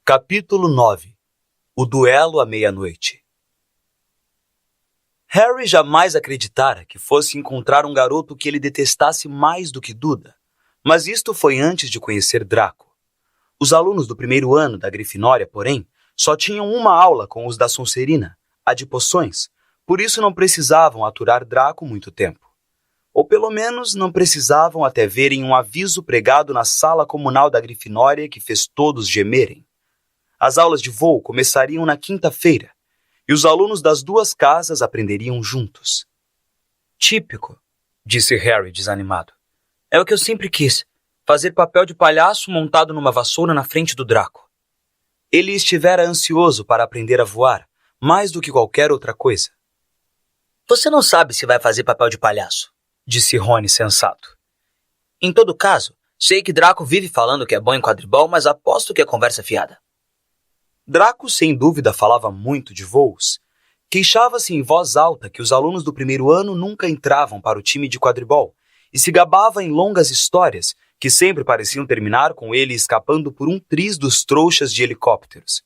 Capítulo 9. O duelo à meia-noite. Harry jamais acreditara que fosse encontrar um garoto que ele detestasse mais do que Duda, mas isto foi antes de conhecer Draco. Os alunos do primeiro ano da Grifinória, porém, só tinham uma aula com os da Sonserina, a de poções, por isso não precisavam aturar Draco muito tempo. Ou pelo menos não precisavam até verem um aviso pregado na sala comunal da Grifinória que fez todos gemerem. As aulas de voo começariam na quinta-feira, e os alunos das duas casas aprenderiam juntos. Típico, disse Harry desanimado. É o que eu sempre quis, fazer papel de palhaço montado numa vassoura na frente do Draco. Ele estivera ansioso para aprender a voar, mais do que qualquer outra coisa. Você não sabe se vai fazer papel de palhaço, disse Rony sensato. Em todo caso, sei que Draco vive falando que é bom em quadribol, mas aposto que é conversa fiada. Draco, sem dúvida, falava muito de voos. Queixava-se em voz alta que os alunos do primeiro ano nunca entravam para o time de quadribol e se gabava em longas histórias que sempre pareciam terminar com ele escapando por um triz dos trouxas de helicópteros.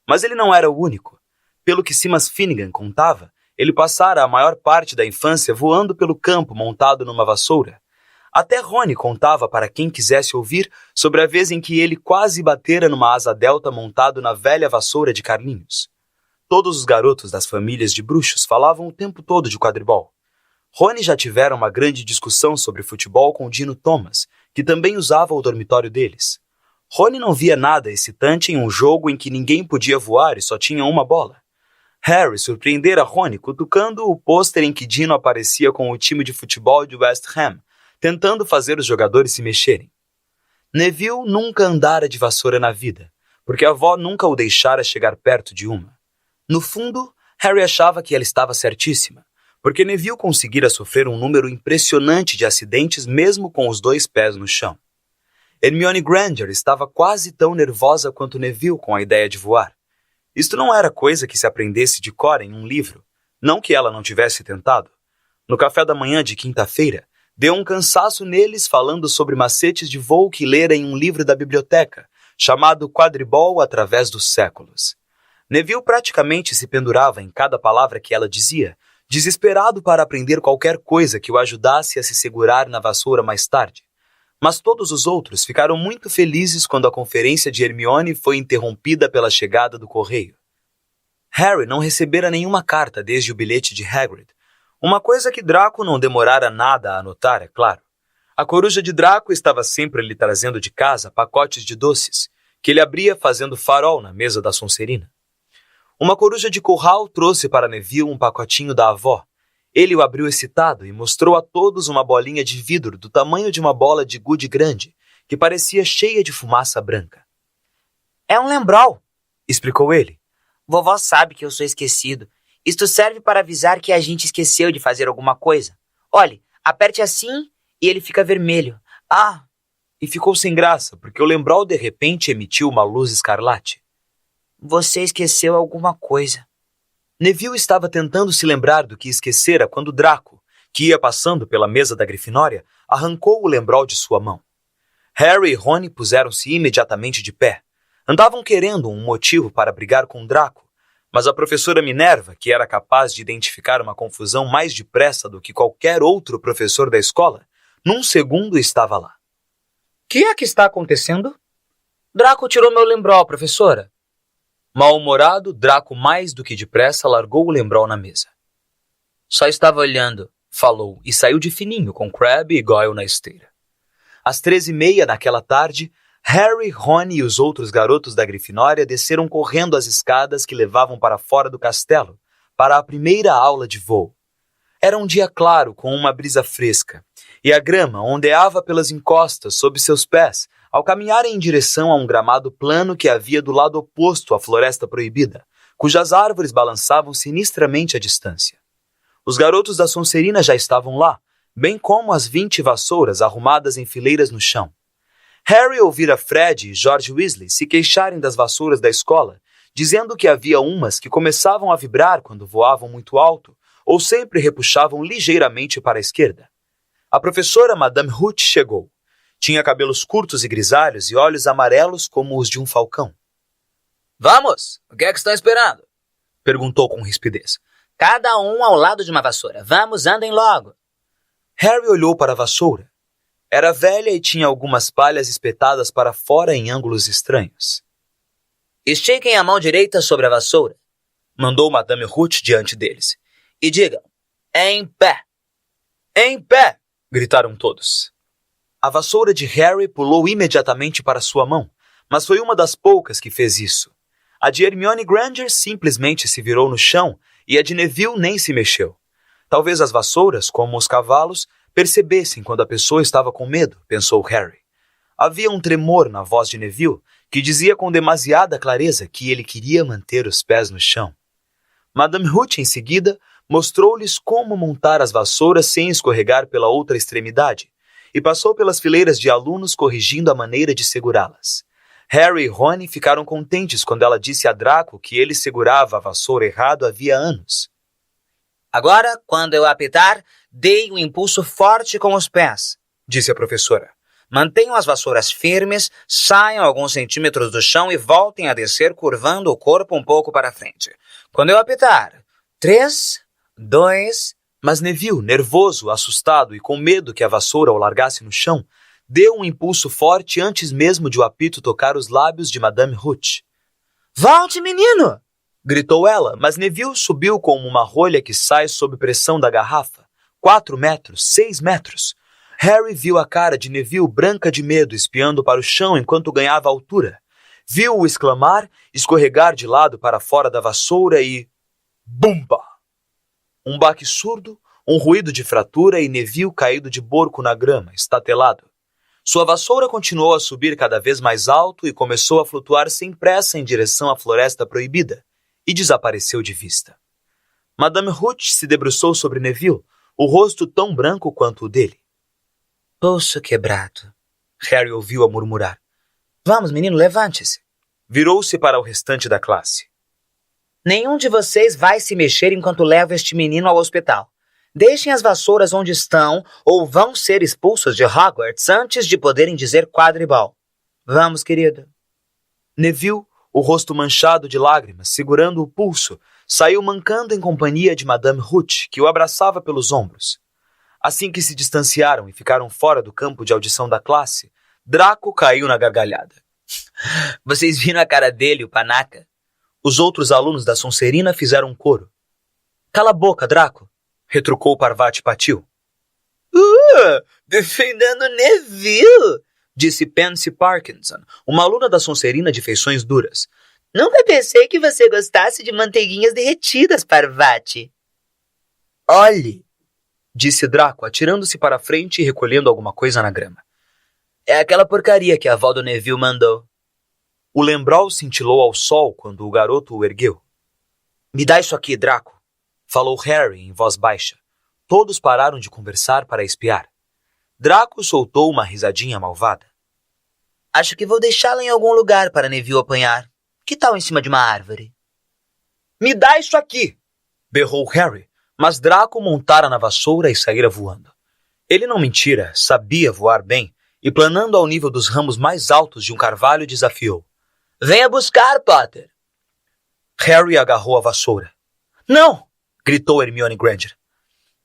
Mas ele não era o único. Pelo que Seamus Finnegan contava, ele passara a maior parte da infância voando pelo campo montado numa vassoura. Até Rony contava para quem quisesse ouvir sobre a vez em que ele quase batera numa asa delta montado na velha vassoura de Carlinhos. Todos os garotos das famílias de bruxos falavam o tempo todo de quadribol. Rony já tivera uma grande discussão sobre futebol com Dino Thomas, que também usava o dormitório deles. Rony não via nada excitante em um jogo em que ninguém podia voar e só tinha uma bola. Harry surpreendera Rony cutucando o pôster em que Dino aparecia com o time de futebol de West Ham, tentando fazer os jogadores se mexerem. Neville nunca andara de vassoura na vida, porque a avó nunca o deixara chegar perto de uma. No fundo, Harry achava que ela estava certíssima, porque Neville conseguira sofrer um número impressionante de acidentes mesmo com os dois pés no chão. Hermione Granger estava quase tão nervosa quanto Neville com a ideia de voar. Isto não era coisa que se aprendesse de cor em um livro, não que ela não tivesse tentado. No café da manhã de quinta-feira, deu um cansaço neles falando sobre macetes de voo que lera em um livro da biblioteca, chamado Quadribol através dos séculos. Neville praticamente se pendurava em cada palavra que ela dizia, desesperado para aprender qualquer coisa que o ajudasse a se segurar na vassoura mais tarde. Mas todos os outros ficaram muito felizes quando a conferência de Hermione foi interrompida pela chegada do correio. Harry não recebera nenhuma carta desde o bilhete de Hagrid, uma coisa que Draco não demorara nada a anotar, é claro. A coruja de Draco estava sempre lhe trazendo de casa pacotes de doces, que ele abria fazendo farol na mesa da Sonserina. Uma coruja de curral trouxe para Neville um pacotinho da avó. Ele o abriu excitado e mostrou a todos uma bolinha de vidro do tamanho de uma bola de gude grande, que parecia cheia de fumaça branca. É um lembrol, explicou ele. Vovó sabe que eu sou esquecido. Isto serve para avisar que a gente esqueceu de fazer alguma coisa. Olhe, aperte assim e ele fica vermelho. Ah! E ficou sem graça, porque o lembrol de repente emitiu uma luz escarlate. Você esqueceu alguma coisa. Neville estava tentando se lembrar do que esquecera quando Draco, que ia passando pela mesa da Grifinória, arrancou o lembrol de sua mão. Harry e Rony puseram-se imediatamente de pé. Andavam querendo um motivo para brigar com Draco, mas a professora Minerva, que era capaz de identificar uma confusão mais depressa do que qualquer outro professor da escola, num segundo estava lá. Que é que está acontecendo? Draco tirou meu lembrol, professora. Mal-humorado, Draco mais do que depressa largou o lembrol na mesa. Só estava olhando, falou, e saiu de fininho com Crabbe e Goyle na esteira. Às 13h30 naquela tarde, Harry, Rony e os outros garotos da Grifinória desceram correndo as escadas que levavam para fora do castelo, para a primeira aula de voo. Era um dia claro, com uma brisa fresca, e a grama ondeava pelas encostas sob seus pés, ao caminharem em direção a um gramado plano que havia do lado oposto à Floresta Proibida, cujas árvores balançavam sinistramente à distância. Os garotos da Sonserina já estavam lá, bem como as 20 vassouras arrumadas em fileiras no chão. Harry ouvira Fred e George Weasley se queixarem das vassouras da escola, dizendo que havia umas que começavam a vibrar quando voavam muito alto ou sempre repuxavam ligeiramente para a esquerda. A professora Madame Hooch chegou. Tinha cabelos curtos e grisalhos e olhos amarelos como os de um falcão. Vamos! O que é que estão esperando? Perguntou com rispidez. Cada um ao lado de uma vassoura. Vamos, andem logo. Harry olhou para a vassoura. Era velha e tinha algumas palhas espetadas para fora em ângulos estranhos. Estiquem a mão direita sobre a vassoura, mandou Madame Ruth diante deles. E digam, em pé. Em pé! Gritaram todos. A vassoura de Harry pulou imediatamente para sua mão, mas foi uma das poucas que fez isso. A de Hermione Granger simplesmente se virou no chão e a de Neville nem se mexeu. Talvez as vassouras, como os cavalos, percebessem quando a pessoa estava com medo, pensou Harry. Havia um tremor na voz de Neville que dizia com demasiada clareza que ele queria manter os pés no chão. Madame Ruth, em seguida, mostrou-lhes como montar as vassouras sem escorregar pela outra extremidade e passou pelas fileiras de alunos corrigindo a maneira de segurá-las. Harry e Rony ficaram contentes quando ela disse a Draco que ele segurava a vassoura errado havia anos. Agora, quando eu apitar, dei um impulso forte com os pés, disse a professora. Mantenham as vassouras firmes, saiam alguns centímetros do chão e voltem a descer curvando o corpo um pouco para frente. Quando eu apitar, 3, 2... Mas Neville, nervoso, assustado e com medo que a vassoura o largasse no chão, deu um impulso forte antes mesmo de o apito tocar os lábios de Madame Ruth. Volte, menino! Gritou ela, mas Neville subiu como uma rolha que sai sob pressão da garrafa. 4 metros, 6 metros. Harry viu a cara de Neville branca de medo espiando para o chão enquanto ganhava altura. Viu-o exclamar, escorregar de lado para fora da vassoura e... Bumba! Um baque surdo, um ruído de fratura e Neville caído de borco na grama, estatelado. Sua vassoura continuou a subir cada vez mais alto e começou a flutuar sem pressa em direção à floresta proibida e desapareceu de vista. Madame Ruth se debruçou sobre Neville, o rosto tão branco quanto o dele. Pulso quebrado, Harry ouviu-a murmurar. Vamos, menino, levante-se. Virou-se para o restante da classe. Nenhum de vocês vai se mexer enquanto levo este menino ao hospital. Deixem as vassouras onde estão ou vão ser expulsos de Hogwarts antes de poderem dizer quadribol. Vamos, querida. Neville, o rosto manchado de lágrimas, segurando o pulso, saiu mancando em companhia de Madame Ruth, que o abraçava pelos ombros. Assim que se distanciaram e ficaram fora do campo de audição da classe, Draco caiu na gargalhada. Vocês viram a cara dele, o panaca? Os outros alunos da Sonserina fizeram um coro. Cala a boca, Draco, retrucou Parvati Patil. Defendendo Neville, disse Pansy Parkinson, uma aluna da Sonserina de feições duras. Nunca pensei que você gostasse de manteiguinhas derretidas, Parvati. Olhe, disse Draco, atirando-se para a frente e recolhendo alguma coisa na grama. É aquela porcaria que a avó do Neville mandou. O lembrol cintilou ao sol quando o garoto o ergueu. Me dá isso aqui, Draco, falou Harry em voz baixa. Todos pararam de conversar para espiar. Draco soltou uma risadinha malvada. Acho que vou deixá-la em algum lugar para Neville apanhar. Que tal em cima de uma árvore? Me dá isso aqui, berrou Harry, mas Draco montara na vassoura e saíra voando. Ele não mentira, sabia voar bem, e planando ao nível dos ramos mais altos de um carvalho desafiou. Venha buscar, Potter. Harry agarrou a vassoura. Não! Gritou Hermione Granger.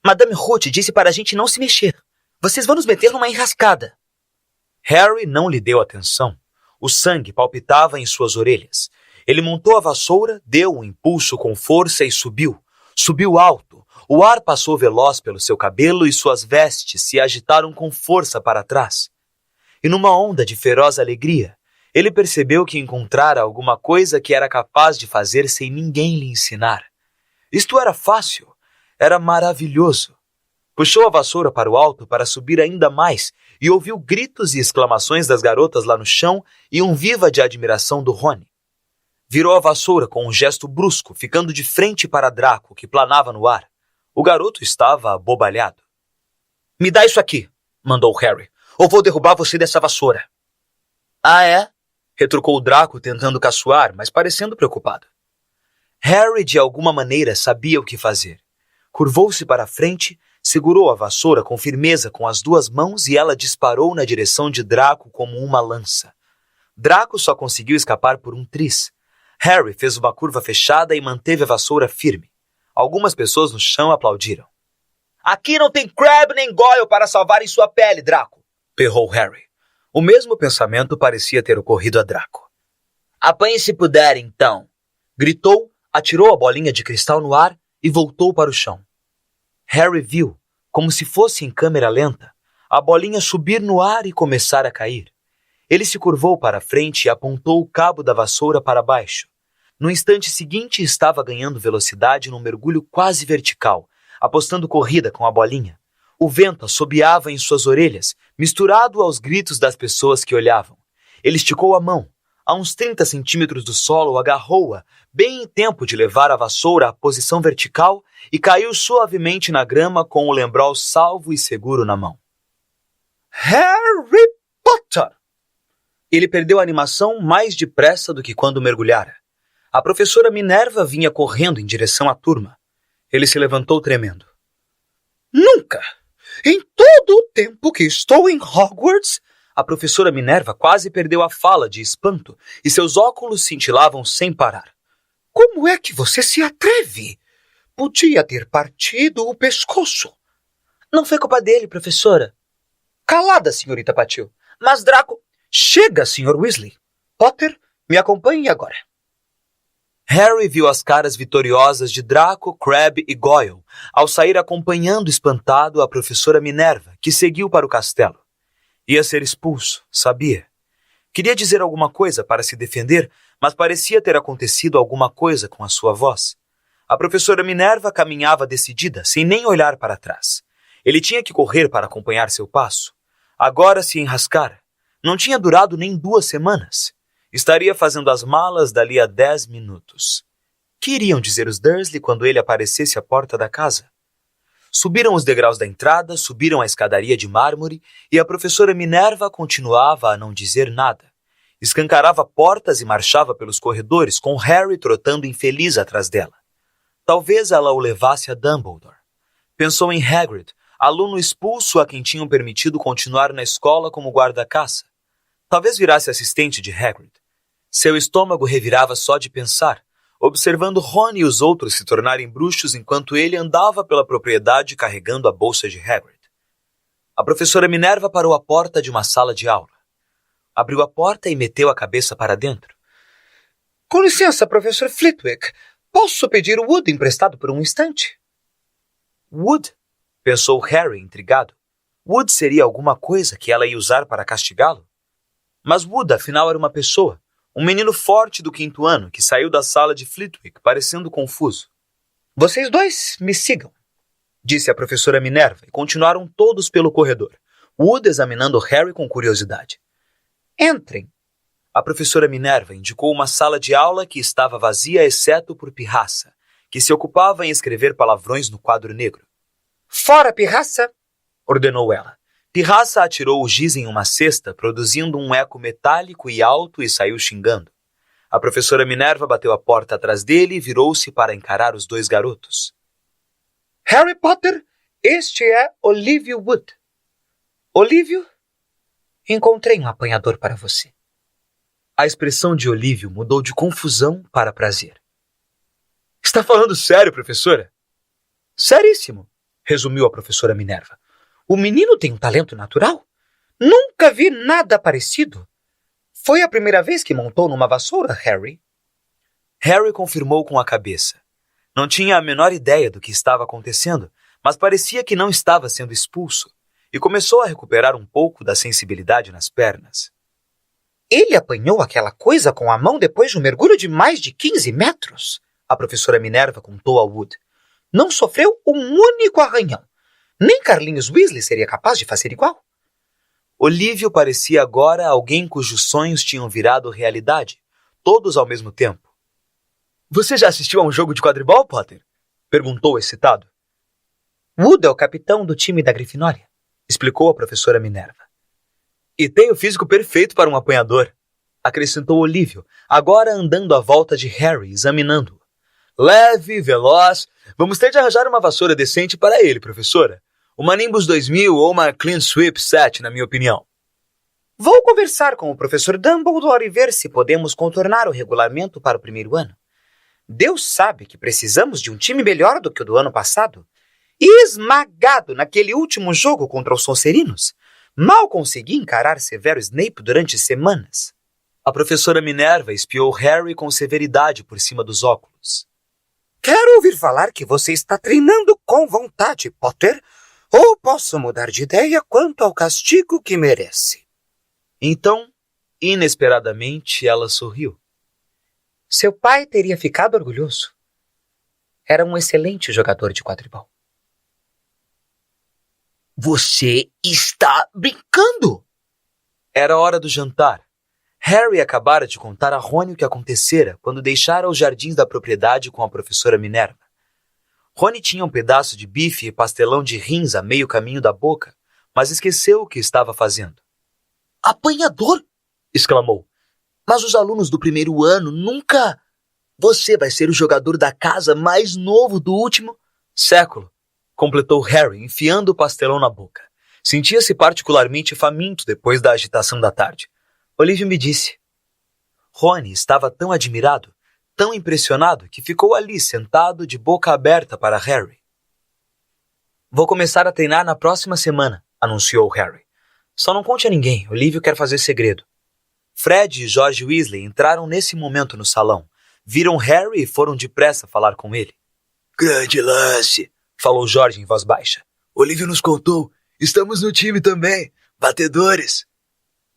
Madame Ruth disse para a gente não se mexer. Vocês vão nos meter numa enrascada. Harry não lhe deu atenção. O sangue palpitava em suas orelhas. Ele montou a vassoura, deu um impulso com força e subiu. Subiu alto. O ar passou veloz pelo seu cabelo e suas vestes se agitaram com força para trás. E numa onda de feroz alegria, ele percebeu que encontrara alguma coisa que era capaz de fazer sem ninguém lhe ensinar. Isto era fácil, era maravilhoso. Puxou a vassoura para o alto para subir ainda mais e ouviu gritos e exclamações das garotas lá no chão e um viva de admiração do Rony. Virou a vassoura com um gesto brusco, ficando de frente para Draco, que planava no ar. O garoto estava abobalhado. Me dá isso aqui, mandou Harry, ou vou derrubar você dessa vassoura. Ah, é? Retrucou Draco, tentando caçoar, mas parecendo preocupado. Harry, de alguma maneira, sabia o que fazer. Curvou-se para a frente, segurou a vassoura com firmeza com as 2 mãos e ela disparou na direção de Draco como uma lança. Draco só conseguiu escapar por um triz. Harry fez uma curva fechada e manteve a vassoura firme. Algumas pessoas no chão aplaudiram. Aqui não tem Crabbe nem Goyle para salvarem sua pele, Draco, berrou Harry. O mesmo pensamento parecia ter ocorrido a Draco. Apanhe se puder, então, gritou, atirou a bolinha de cristal no ar e voltou para o chão. Harry viu, como se fosse em câmera lenta, a bolinha subir no ar e começar a cair. Ele se curvou para a frente e apontou o cabo da vassoura para baixo. No instante seguinte, estava ganhando velocidade num mergulho quase vertical, apostando corrida com a bolinha. O vento assobiava em suas orelhas, misturado aos gritos das pessoas que olhavam. Ele esticou a mão. A uns 30 centímetros do solo, agarrou-a, bem em tempo de levar a vassoura à posição vertical e caiu suavemente na grama com o lembrol salvo e seguro na mão. Harry Potter! Ele perdeu a animação mais depressa do que quando mergulhara. A professora Minerva vinha correndo em direção à turma. Ele se levantou tremendo. Nunca! Em todo o tempo que estou em Hogwarts... A professora Minerva quase perdeu a fala de espanto e seus óculos cintilavam sem parar. Como é que você se atreve? Podia ter partido o pescoço. Não foi culpa dele, professora. Calada, senhorita Patil. Mas Draco... Chega, Sr. Weasley. Potter, me acompanhe agora. Harry viu as caras vitoriosas de Draco, Crabbe e Goyle ao sair acompanhando espantado a professora Minerva, que seguiu para o castelo. Ia ser expulso, sabia. Queria dizer alguma coisa para se defender, mas parecia ter acontecido alguma coisa com a sua voz. A professora Minerva caminhava decidida, sem nem olhar para trás. Ele tinha que correr para acompanhar seu passo. Agora se enrascara. Não tinha durado nem 2 semanas. Estaria fazendo as malas dali a 10 minutos. Que iriam dizer os Dursley quando ele aparecesse à porta da casa? Subiram os degraus da entrada, subiram a escadaria de mármore e a professora Minerva continuava a não dizer nada. Escancarava portas e marchava pelos corredores, com Harry trotando infeliz atrás dela. Talvez ela o levasse a Dumbledore. Pensou em Hagrid, aluno expulso a quem tinham permitido continuar na escola como guarda-caça. Talvez virasse assistente de Hagrid. Seu estômago revirava só de pensar, observando Rony e os outros se tornarem bruxos enquanto ele andava pela propriedade carregando a bolsa de Hagrid. A professora Minerva parou à porta de uma sala de aula. Abriu a porta e meteu a cabeça para dentro. Com licença, professor Flitwick. Posso pedir o Wood emprestado por um instante? Wood? Pensou Harry, intrigado. Wood seria alguma coisa que ela ia usar para castigá-lo? Mas Wood, afinal, era uma pessoa. Um menino forte do 5º ano que saiu da sala de Flitwick, parecendo confuso. Vocês dois me sigam, disse a professora Minerva, e continuaram todos pelo corredor, Wood examinando Harry com curiosidade. Entrem. A professora Minerva indicou uma sala de aula que estava vazia exceto por Pirraça, que se ocupava em escrever palavrões no quadro negro. Fora, Pirraça! Ordenou ela. Pirraça atirou o giz em uma cesta, produzindo um eco metálico e alto e saiu xingando. A professora Minerva bateu a porta atrás dele e virou-se para encarar os 2 garotos. Harry Potter, este é Olívio Wood. Olívio, encontrei um apanhador para você. A expressão de Olívio mudou de confusão para prazer. Está falando sério, professora? Seríssimo, resumiu a professora Minerva. O menino tem um talento natural. Nunca vi nada parecido. Foi a primeira vez que montou numa vassoura, Harry? Harry confirmou com a cabeça. Não tinha a menor ideia do que estava acontecendo, mas parecia que não estava sendo expulso, e começou a recuperar um pouco da sensibilidade nas pernas. Ele apanhou aquela coisa com a mão depois de um mergulho de mais de 15 metros, a professora Minerva contou a Wood. Não sofreu um único arranhão. Nem Carlinhos Weasley seria capaz de fazer igual. Olívio parecia agora alguém cujos sonhos tinham virado realidade, todos ao mesmo tempo. Você já assistiu a um jogo de quadribol, Potter? Perguntou excitado. Wood é o capitão do time da Grifinória, explicou a professora Minerva. E tem o físico perfeito para um apanhador, acrescentou Olívio, agora andando à volta de Harry, examinando-o. Leve, veloz, vamos ter de arranjar uma vassoura decente para ele, professora. Uma Nimbus 2000 ou uma Clean Sweep 7, na minha opinião. Vou conversar com o professor Dumbledore e ver se podemos contornar o regulamento para o primeiro ano. Deus sabe que precisamos de um time melhor do que o do ano passado. Esmagado naquele último jogo contra os Sonserino, mal consegui encarar Severo Snape durante semanas. A professora Minerva espiou Harry com severidade por cima dos óculos. Quero ouvir falar que você está treinando com vontade, Potter, ou posso mudar de ideia quanto ao castigo que merece. Então, inesperadamente, ela sorriu. Seu pai teria ficado orgulhoso. Era um excelente jogador de quadribol. Você está brincando? Era hora do jantar. Harry acabara de contar a Rony o que acontecera quando deixara os jardins da propriedade com a professora Minerva. Rony tinha um pedaço de bife e pastelão de rins a meio caminho da boca, mas esqueceu o que estava fazendo. Apanhador? Exclamou. Mas os alunos do primeiro ano nunca... Você vai ser o jogador da casa mais novo do último século, completou Harry, enfiando o pastelão na boca. Sentia-se particularmente faminto depois da agitação da tarde. Olívio me disse. Rony estava tão admirado, tão impressionado, que ficou ali sentado de boca aberta para Harry. Vou começar a treinar na próxima semana, anunciou Harry. Só não conte a ninguém, Olívio quer fazer segredo. Fred e George Weasley entraram nesse momento no salão. Viram Harry e foram depressa falar com ele. Grande lance, falou George em voz baixa. Olívio nos contou. Estamos no time também. Batedores.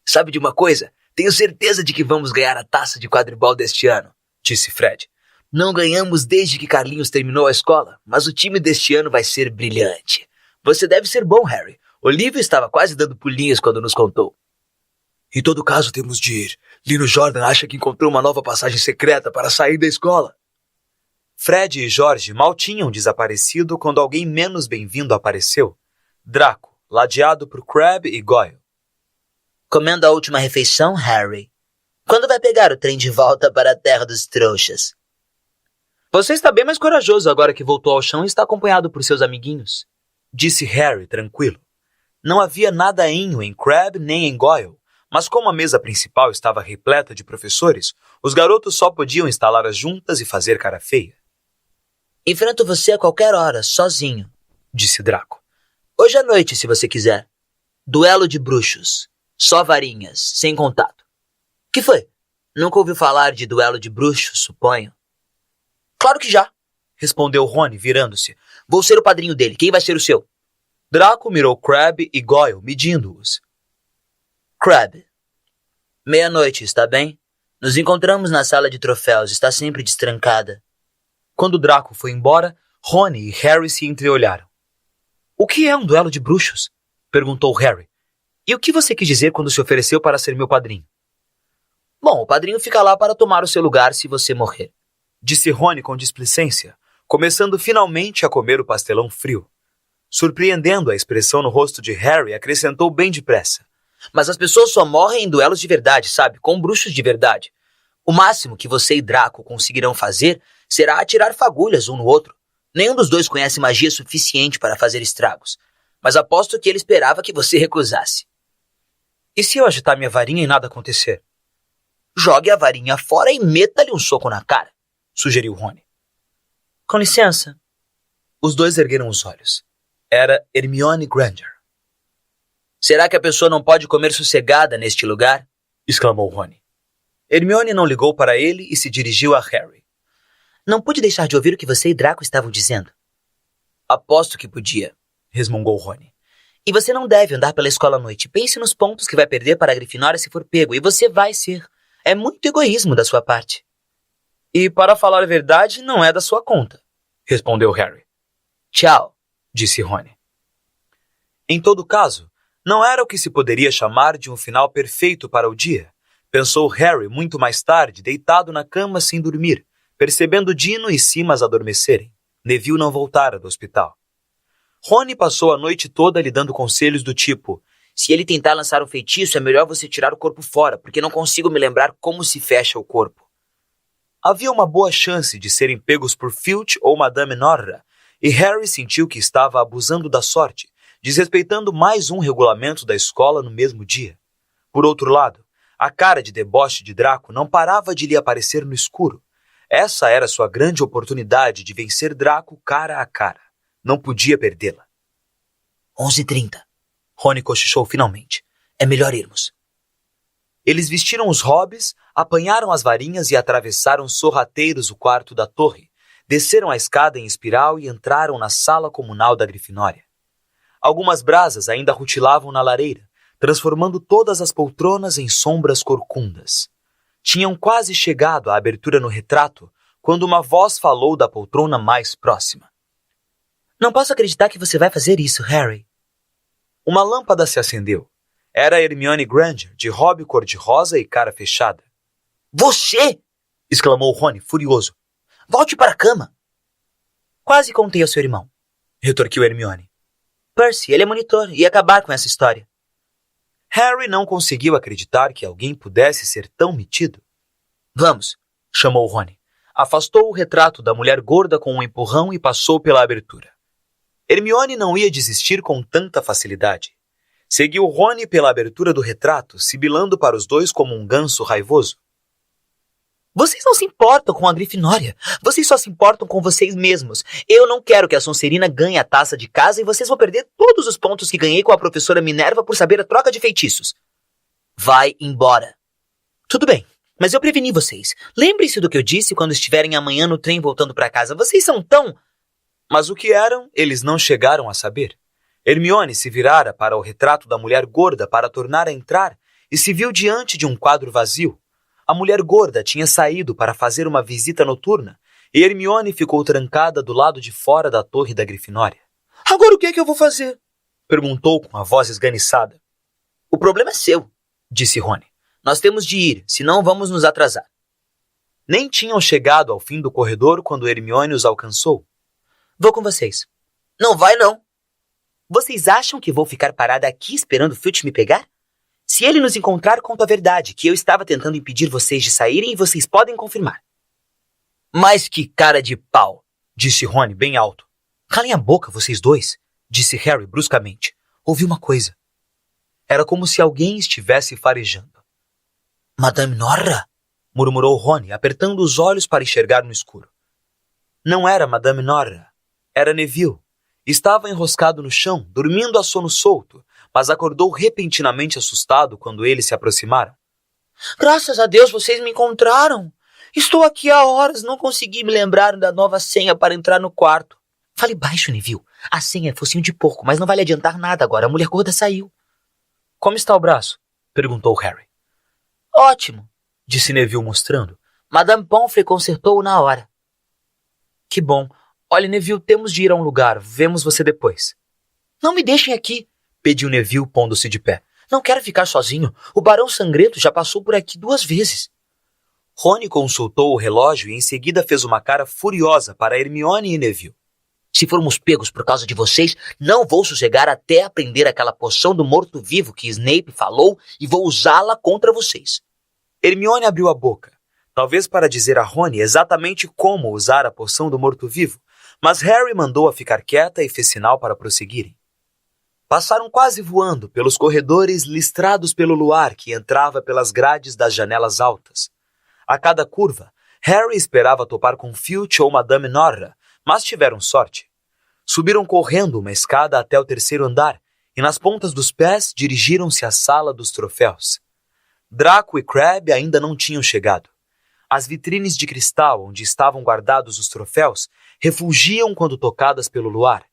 Sabe de uma coisa? Tenho certeza de que vamos ganhar a taça de quadribol deste ano, disse Fred. Não ganhamos desde que Carlinhos terminou a escola, mas o time deste ano vai ser brilhante. Você deve ser bom, Harry. Olívio estava quase dando pulinhos quando nos contou. Em todo caso, temos de ir. Lino Jordan acha que encontrou uma nova passagem secreta para sair da escola. Fred e George mal tinham desaparecido quando alguém menos bem-vindo apareceu. Draco, ladeado por Crabbe e Goyle. Comendo a última refeição, Harry? Quando vai pegar o trem de volta para a terra dos trouxas? Você está bem mais corajoso agora que voltou ao chão e está acompanhado por seus amiguinhos, disse Harry tranquilo. Não havia nadainho em Crabbe nem em Goyle, mas como a mesa principal estava repleta de professores, os garotos só podiam estalar as juntas e fazer cara feia. Enfrento você a qualquer hora, sozinho, disse Draco. Hoje à noite, se você quiser. Duelo de bruxos. Só varinhas, sem contato. Que foi? Nunca ouviu falar de duelo de bruxos, suponho? Claro que já, respondeu Rony, virando-se. Vou ser o padrinho dele. Quem vai ser o seu? Draco mirou Crabbe e Goyle, medindo-os. Crabbe. Meia-noite, está bem? Nos encontramos na sala de troféus, está sempre destrancada. Quando Draco foi embora, Rony e Harry se entreolharam. O que é um duelo de bruxos? Perguntou Harry. E o que você quis dizer quando se ofereceu para ser meu padrinho? Bom, o padrinho fica lá para tomar o seu lugar se você morrer, disse Rony com displicência, começando finalmente a comer o pastelão frio. Surpreendendo a expressão no rosto de Harry, acrescentou bem depressa. Mas as pessoas só morrem em duelos de verdade, sabe? Com bruxos de verdade. O máximo que você e Draco conseguirão fazer será atirar fagulhas um no outro. Nenhum dos dois conhece magia suficiente para fazer estragos. Mas aposto que ele esperava que você recusasse. E se eu agitar minha varinha e nada acontecer? Jogue a varinha fora e meta-lhe um soco na cara, sugeriu Rony. Com licença. Os dois ergueram os olhos. Era Hermione Granger. Será que a pessoa não pode comer sossegada neste lugar? Exclamou Rony. Hermione não ligou para ele e se dirigiu a Harry. Não pude deixar de ouvir o que você e Draco estavam dizendo. Aposto que podia, resmungou Rony. E você não deve andar pela escola à noite. Pense nos pontos que vai perder para a Grifinória se for pego, e você vai ser. É muito egoísmo da sua parte. E, para falar a verdade, não é da sua conta, respondeu Harry. Tchau, disse Rony. Em todo caso, não era o que se poderia chamar de um final perfeito para o dia, pensou Harry muito mais tarde, deitado na cama sem dormir, percebendo Dino e Simas adormecerem. Neville não voltara do hospital. Rony passou a noite toda lhe dando conselhos do tipo: se ele tentar lançar um feitiço, é melhor você tirar o corpo fora, porque não consigo me lembrar como se fecha o corpo. Havia uma boa chance de serem pegos por Filch ou Madame Norra, e Harry sentiu que estava abusando da sorte, desrespeitando mais um regulamento da escola no mesmo dia. Por outro lado, a cara de deboche de Draco não parava de lhe aparecer no escuro. Essa era sua grande oportunidade de vencer Draco cara a cara. Não podia perdê-la. 11h30. Rony cochichou finalmente. É melhor irmos. Eles vestiram os hobbies, apanharam as varinhas e atravessaram sorrateiros o quarto da torre, desceram a escada em espiral e entraram na sala comunal da Grifinória. Algumas brasas ainda rutilavam na lareira, transformando todas as poltronas em sombras corcundas. Tinham quase chegado à abertura no retrato, quando uma voz falou da poltrona mais próxima. Não posso acreditar que você vai fazer isso, Harry. Uma lâmpada se acendeu. Era Hermione Granger, de robe cor-de-rosa e cara fechada. Você! Exclamou Rony, furioso. Volte para a cama. Quase contei ao seu irmão, retorquiu Hermione. Percy, ele é monitor, ia acabar com essa história. Harry não conseguiu acreditar que alguém pudesse ser tão metido. Vamos, chamou Rony. Afastou o retrato da mulher gorda com um empurrão e passou pela abertura. Hermione não ia desistir com tanta facilidade. Seguiu Rony pela abertura do retrato, sibilando para os dois como um ganso raivoso. Vocês não se importam com a Grifinória. Vocês só se importam com vocês mesmos. Eu não quero que a Sonserina ganhe a taça de casa e vocês vão perder todos os pontos que ganhei com a professora Minerva por saber a troca de feitiços. Vai embora. Tudo bem, mas eu preveni vocês. Lembrem-se do que eu disse quando estiverem amanhã no trem voltando para casa. Vocês são tão... Mas o que eram, eles não chegaram a saber. Hermione se virara para o retrato da mulher gorda para tornar a entrar e se viu diante de um quadro vazio. A mulher gorda tinha saído para fazer uma visita noturna e Hermione ficou trancada do lado de fora da torre da Grifinória. Agora o que é que eu vou fazer? Perguntou com a voz esganiçada. O problema é seu, disse Rony. Nós temos de ir, senão vamos nos atrasar. Nem tinham chegado ao fim do corredor quando Hermione os alcançou. Vou com vocês. Não vai, não. Vocês acham que vou ficar parada aqui esperando o Filch me pegar? Se ele nos encontrar, conto a verdade, que eu estava tentando impedir vocês de saírem e vocês podem confirmar. Mas que cara de pau, disse Rony bem alto. Calem a boca, vocês dois, disse Harry bruscamente. Ouvi uma coisa. Era como se alguém estivesse farejando. Madame Norra? Murmurou Rony, apertando os olhos para enxergar no escuro. Não era Madame Norra, era Neville. Estava enroscado no chão, dormindo a sono solto, mas acordou repentinamente assustado quando eles se aproximaram. Graças a Deus vocês me encontraram. Estou aqui há horas, não consegui me lembrar da nova senha para entrar no quarto. Fale baixo, Neville. A senha é focinho de porco, mas não vai lhe adiantar nada agora. A mulher gorda saiu. Como está o braço? Perguntou Harry. Ótimo, disse Neville mostrando. Madame Pomfrey consertou-o na hora. Que bom. Olhe, Neville, temos de ir a um lugar. Vemos você depois. Não me deixem aqui, pediu Neville, pondo-se de pé. Não quero ficar sozinho. O Barão Sangrento já passou por aqui 2 vezes. Rony consultou o relógio e em seguida fez uma cara furiosa para Hermione e Neville. Se formos pegos por causa de vocês, não vou sossegar até aprender aquela poção do morto-vivo que Snape falou e vou usá-la contra vocês. Hermione abriu a boca, talvez para dizer a Rony exatamente como usar a poção do morto-vivo, mas Harry mandou-a ficar quieta e fez sinal para prosseguirem. Passaram quase voando pelos corredores listrados pelo luar que entrava pelas grades das janelas altas. A cada curva, Harry esperava topar com Filch ou Madame Norra, mas tiveram sorte. Subiram correndo uma escada até o 3º andar e nas pontas dos pés dirigiram-se à sala dos troféus. Draco e Crabbe ainda não tinham chegado. As vitrines de cristal onde estavam guardados os troféus refulgiam quando tocadas pelo luar.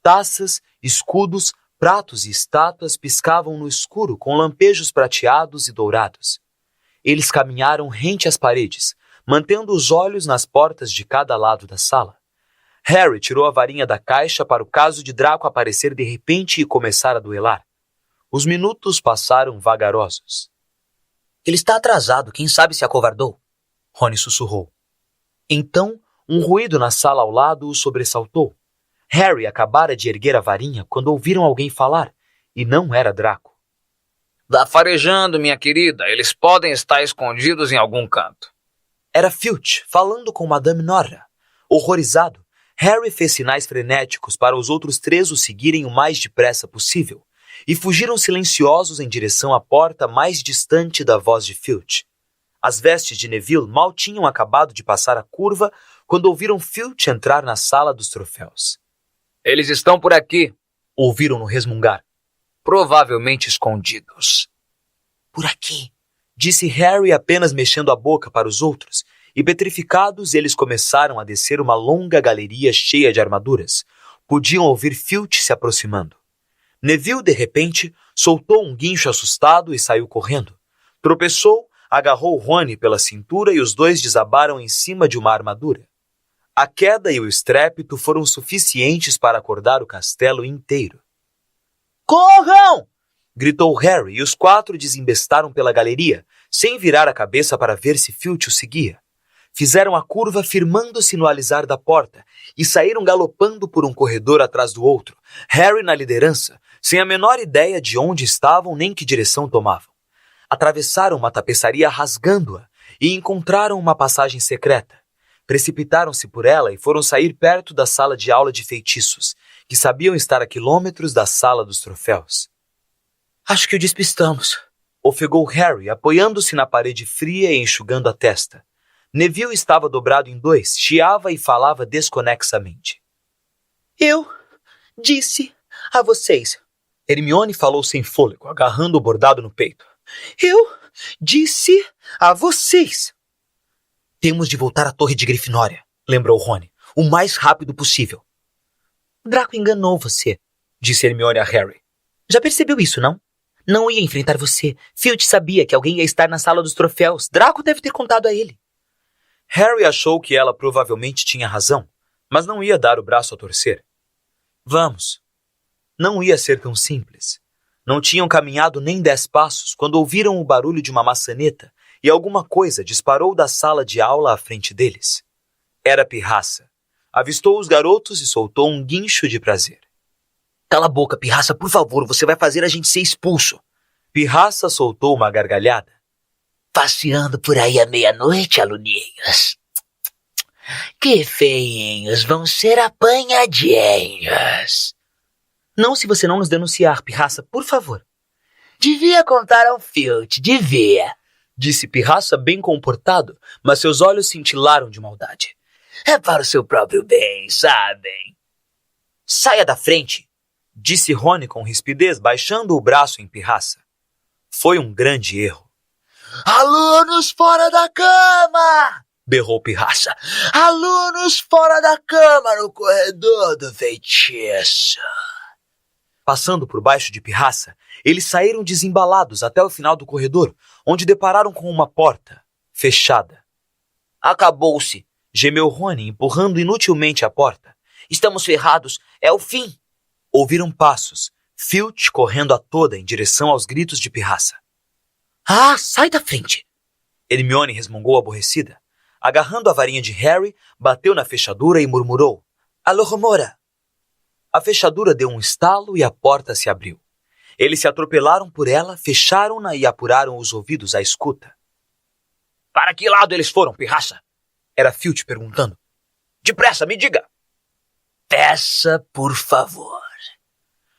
Taças, escudos, pratos e estátuas piscavam no escuro com lampejos prateados e dourados. Eles caminharam rente às paredes, mantendo os olhos nas portas de cada lado da sala. Harry tirou a varinha da caixa para o caso de Draco aparecer de repente e começar a duelar. Os minutos passaram vagarosos. Ele está atrasado, quem sabe se acovardou? Rony sussurrou. Então, um ruído na sala ao lado o sobressaltou. Harry acabara de erguer a varinha quando ouviram alguém falar, e não era Draco. Vá farejando, minha querida. Eles podem estar escondidos em algum canto. Era Filch, falando com Madame Norra. Horrorizado, Harry fez sinais frenéticos para os outros 3 o seguirem o mais depressa possível, e fugiram silenciosos em direção à porta mais distante da voz de Filch. As vestes de Neville mal tinham acabado de passar a curva quando ouviram Filch entrar na sala dos troféus. Eles estão por aqui, Ouviram-no resmungar. provavelmente escondidos. Por aqui. Disse Harry apenas mexendo a boca para os outros, e petrificados eles começaram a descer uma longa galeria cheia de armaduras. Podiam ouvir Filch se aproximando. Neville, de repente, soltou um guincho assustado e saiu correndo. Tropeçou, agarrou Rony pela cintura e os dois desabaram em cima de uma armadura. A queda e o estrépito foram suficientes para acordar o castelo inteiro. Corram! Gritou Harry e os quatro desembestaram pela galeria, sem virar a cabeça para ver se Filch o seguia. Fizeram a curva firmando-se no alisar da porta e saíram galopando por um corredor atrás do outro, Harry na liderança, sem a menor ideia de onde estavam nem que direção tomavam. Atravessaram uma tapeçaria rasgando-a e encontraram uma passagem secreta. Precipitaram-se por ela e foram sair perto da sala de aula de feitiços, que sabiam estar a quilômetros da sala dos troféus. Acho que o despistamos. Ofegou Harry, apoiando-se na parede fria e enxugando a testa. Neville estava dobrado em dois, chiava e falava desconexamente. Eu disse a vocês. Hermione falou sem fôlego, agarrando o bordado no peito. Eu disse a vocês. Temos de voltar à Torre de Grifinória, lembrou Rony, o mais rápido possível. Draco enganou você, disse Hermione a Harry. Já percebeu isso, não? Não ia enfrentar você. Filch sabia que alguém ia estar na sala dos troféus. Draco deve ter contado a ele. Harry achou que ela provavelmente tinha razão, mas não ia dar o braço a torcer. Vamos. Não ia ser tão simples. Não tinham caminhado nem 10 passos quando ouviram o barulho de uma maçaneta e alguma coisa disparou da sala de aula à frente deles. Era Pirraça. Avistou os garotos e soltou um guincho de prazer. Cala a boca, Pirraça, por favor, você vai fazer a gente ser expulso. Pirraça soltou uma gargalhada. Passeando por aí à meia-noite, aluninhos. Que feinhos, vão ser apanhadinhos. Não se você não nos denunciar, Pirraça, por favor. Devia contar ao Filch, devia. Disse Pirraça bem comportado, mas seus olhos cintilaram de maldade. É para o seu próprio bem, sabem? Saia da frente, disse Rony com rispidez, baixando o braço em Pirraça. Foi um grande erro. Alunos fora da cama! Berrou Pirraça. Alunos fora da cama no corredor do feitiço. Passando por baixo de Pirraça, eles saíram desembalados até o final do corredor, onde depararam com uma porta, fechada. Acabou-se, gemeu Rony, empurrando inutilmente a porta. Estamos ferrados, é o fim. Ouviram passos, Filch correndo a toda em direção aos gritos de Pirraça. Ah, sai da frente! Hermione resmungou aborrecida. Agarrando a varinha de Harry, bateu na fechadura e murmurou. Alohomora! A fechadura deu um estalo e a porta se abriu. Eles se atropelaram por ela, fecharam-na e apuraram os ouvidos à escuta. Para que lado eles foram, Pirraça? Era Filch perguntando. Depressa, me diga. Peça, por favor.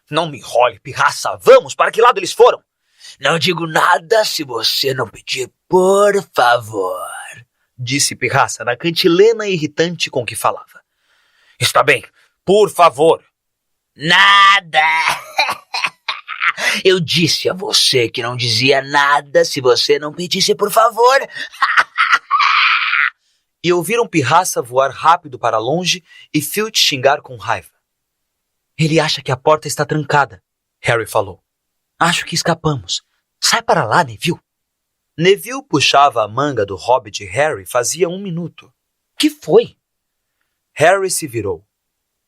Não me enrole, Pirraça. Vamos, para que lado eles foram? Não digo nada se você não pedir por favor, disse Pirraça na cantilena irritante com que falava. Está bem, por favor. Nada! Eu disse a você que não dizia nada se você não pedisse por favor. E ouviram Pirraça voar rápido para longe e Filch xingar com raiva. Ele acha que a porta está trancada, Harry falou. Acho que escapamos. Sai para lá, Neville. Neville puxava a manga do hobby de Harry fazia 1 minuto. Que foi? Harry se virou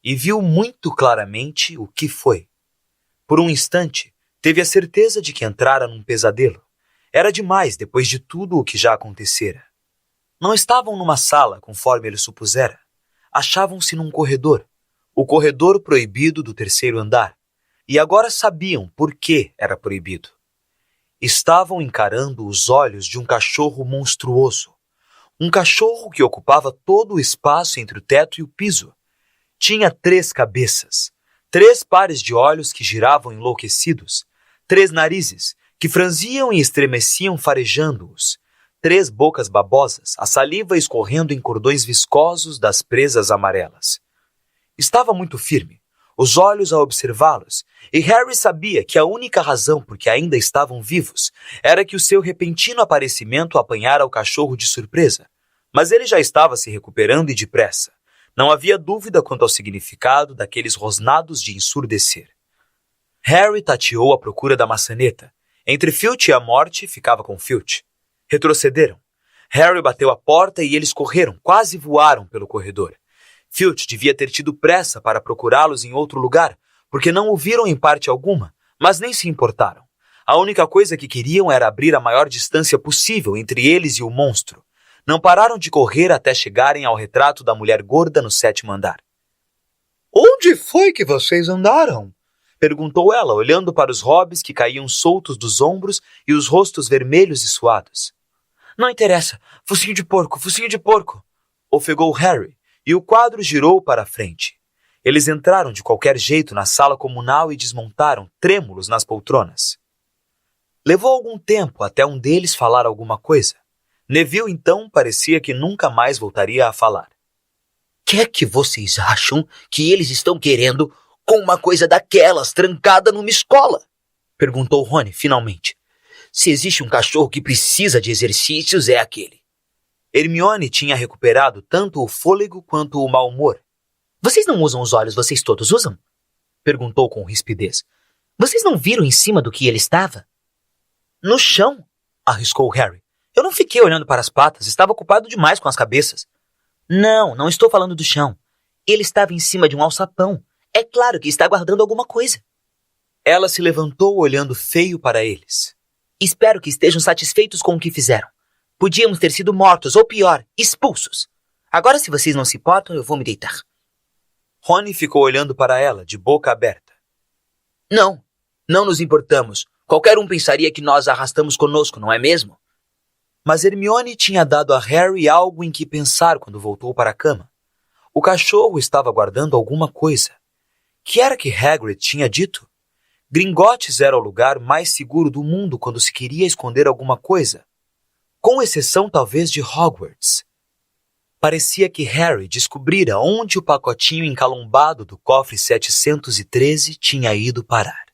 e viu muito claramente o que foi. Por um instante, teve a certeza de que entrara num pesadelo. Era demais depois de tudo o que já acontecera. Não estavam numa sala, conforme ele supusera. Achavam-se num corredor, o corredor proibido do 3º andar, e agora sabiam por que era proibido. Estavam encarando os olhos de um cachorro monstruoso. Um cachorro que ocupava todo o espaço entre o teto e o piso. Tinha 3 cabeças, 3 pares de olhos que giravam enlouquecidos, 3 narizes que franziam e estremeciam farejando-os, 3 bocas babosas, a saliva escorrendo em cordões viscosos das presas amarelas. Estava muito firme, os olhos a observá-los, e Harry sabia que a única razão por que ainda estavam vivos era que o seu repentino aparecimento apanhara o cachorro de surpresa, mas ele já estava se recuperando e depressa. Não havia dúvida quanto ao significado daqueles rosnados de ensurdecer. Harry tateou à procura da maçaneta. Entre Filch e a morte, ficava com Filch. Retrocederam. Harry bateu a porta e eles correram, quase voaram pelo corredor. Filch devia ter tido pressa para procurá-los em outro lugar, porque não o viram em parte alguma, mas nem se importaram. A única coisa que queriam era abrir a maior distância possível entre eles e o monstro. Não pararam de correr até chegarem ao retrato da mulher gorda no 7º andar. Onde foi que vocês andaram? Perguntou ela, olhando para os hobbies que caíam soltos dos ombros e os rostos vermelhos e suados. Não interessa. Focinho de porco, ofegou Harry, e o quadro girou para a frente. Eles entraram de qualquer jeito na sala comunal e desmontaram, trêmulos nas poltronas. Levou algum tempo até um deles falar alguma coisa. Neville, então, parecia que nunca mais voltaria a falar. Que é que vocês acham que eles estão querendo com uma coisa daquelas trancada numa escola? Perguntou Rony, finalmente. Se existe um cachorro que precisa de exercícios, é aquele. Hermione tinha recuperado tanto o fôlego quanto o mau humor. Vocês não usam os olhos, vocês todos usam? Perguntou com rispidez. Vocês não viram em cima do que ele estava? No chão, arriscou Harry. Eu não fiquei olhando para as patas, estava ocupado demais com as cabeças. Não estou falando do chão. Ele estava em cima de um alçapão. É claro que está guardando alguma coisa. Ela se levantou olhando feio para eles. Espero que estejam satisfeitos com o que fizeram. Podíamos ter sido mortos, ou pior, expulsos. Agora, se vocês não se importam, eu vou me deitar. Rony ficou olhando para ela, de boca aberta. Não nos importamos. Qualquer um pensaria que nós a arrastamos conosco, não é mesmo? Mas Hermione tinha dado a Harry algo em que pensar quando voltou para a cama. O cachorro estava guardando alguma coisa. Que era que Hagrid tinha dito? Gringotts era o lugar mais seguro do mundo quando se queria esconder alguma coisa, com exceção talvez de Hogwarts. Parecia que Harry descobrira onde o pacotinho encalombado do cofre 713 tinha ido parar.